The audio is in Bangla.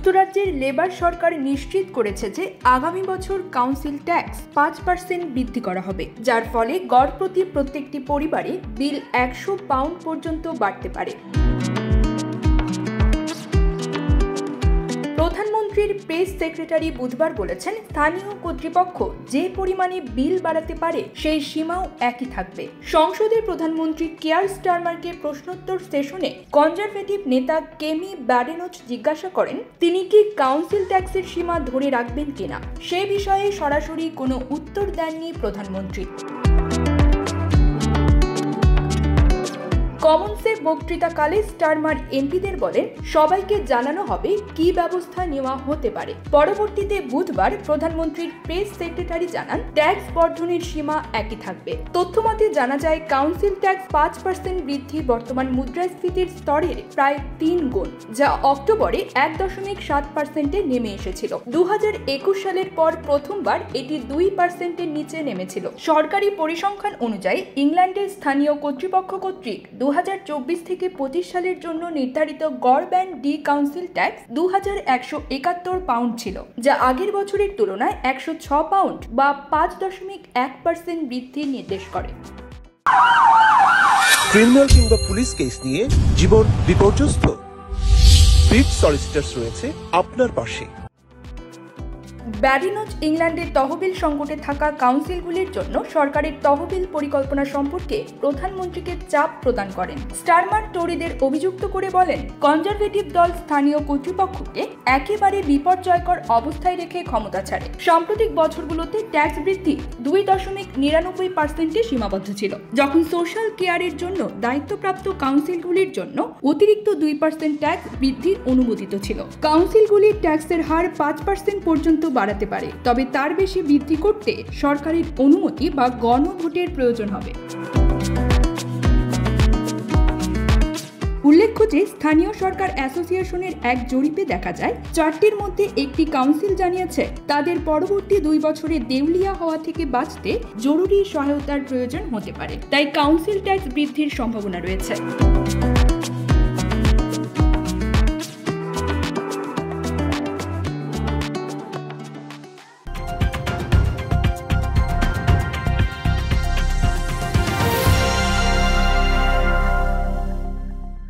যুক্তরাজ্যের লেবার সরকার নিশ্চিত করেছে যে আগামী বছর কাউন্সিল ট্যাক্স 5% বৃদ্ধি করা হবে, যার ফলে গড় প্রতি প্রত্যেকটি পরিবারে বিল 100 পাউন্ড পর্যন্ত বাড়তে পারে। প্রধানমন্ত্রীর প্রেস সেক্রেটারি বুধবার বলেছেন, স্থানীয় কর্তৃপক্ষ যে পরিমাণে বিল বাড়াতে পারে সেই সীমাও একই থাকবে। সংসদে প্রধানমন্ত্রী কিয়ার স্টারমারকে প্রশ্নোত্তর সেশনে কনজারভেটিভ নেতা কেমি ব্যাডেনচ জিজ্ঞাসা করেন তিনি কি কাউন্সিল ট্যাক্সের সীমা ধরে রাখবেন কিনা। সে বিষয়ে সরাসরি কোনো উত্তর দেননি প্রধানমন্ত্রী। কমন্সে বক্তৃতাকালে স্টারমার এমপিদের বলেন সবাইকে জানানো হবে কি ব্যবস্থা নেওয়া হতে পারে। পরবর্তীতে বুধবার প্রধানমন্ত্রীর প্রেস সেক্রেটারি জানান ট্যাক্স বর্ধনের সীমা একই থাকবে। তথ্যমতে জানা যায় কাউন্সিল ট্যাক্স 5% বৃদ্ধি বর্তমান মুদ্রাস্ফীতির স্তরের প্রায় 3 গুণ, যা অক্টোবরে 1.7%-এ নেমে এসেছিল। 2021 সালের পর প্রথমবার এটি 2%-এর নিচে নেমেছিল। সরকারি পরিসংখ্যান অনুযায়ী ইংল্যান্ডের স্থানীয় কর্তৃপক্ষ কর্তৃক 2024 থেকে 25 সালের জন্য নির্ধারিত গড় band D council tax 2171 pound ছিল, যা আগের বছরের তুলনায় 106 পাউন্ড বা 5.1% বৃদ্ধি নির্দেশ করে। ক্রিমিনাল কিংবা পুলিশ কেস নিয়ে জীবন বিপর্যস্ত, বিট সলিসিটরস রয়েছে আপনার পাশে। ব্যাডেনচ ইংল্যান্ডের তহবিল সংকটে থাকা কাউন্সিলগুলির জন্য সরকারের তহবিল পরিকল্পনা সম্পর্কে প্রধানমন্ত্রীকে চাপ প্রদান করেন। স্টারমার টোরিদের অভিযুক্ত করে বলেন কনজারভেটিভ দল স্থানীয় কর্তৃপক্ষকে একেবারে বিপর্যয়কর অবস্থায় রেখে ক্ষমতা ছাড়ে। সাম্প্রতিক বছরগুলোতে ট্যাক্স বৃদ্ধি 2.99%-এ সীমাবদ্ধ ছিল, যখন সোশ্যাল কেয়ারের জন্য দায়িত্বপ্রাপ্ত কাউন্সিলগুলির জন্য অতিরিক্ত 2% ট্যাক্স বৃদ্ধির অনুমোদিত ছিল। কাউন্সিলগুলির ট্যাক্সের হার 5% পর্যন্ত বাড়াতে পারে, তবে তার বেশি বৃদ্ধি করতে সরকারের অনুমতি বা গণভোটের প্রয়োজন হবে। উল্লেখ্য যে স্থানীয় সরকার অ্যাসোসিয়েশনের এক জরিপে দেখা যায় 4টির মধ্যে একটি কাউন্সিল জানিয়েছে তাদের পরবর্তী 2 বছরে দেউলিয়া হওয়া থেকে বাঁচতে জরুরি সহায়তার প্রয়োজন হতে পারে, তাই কাউন্সিল ট্যাক্স বৃদ্ধির সম্ভাবনা রয়েছে।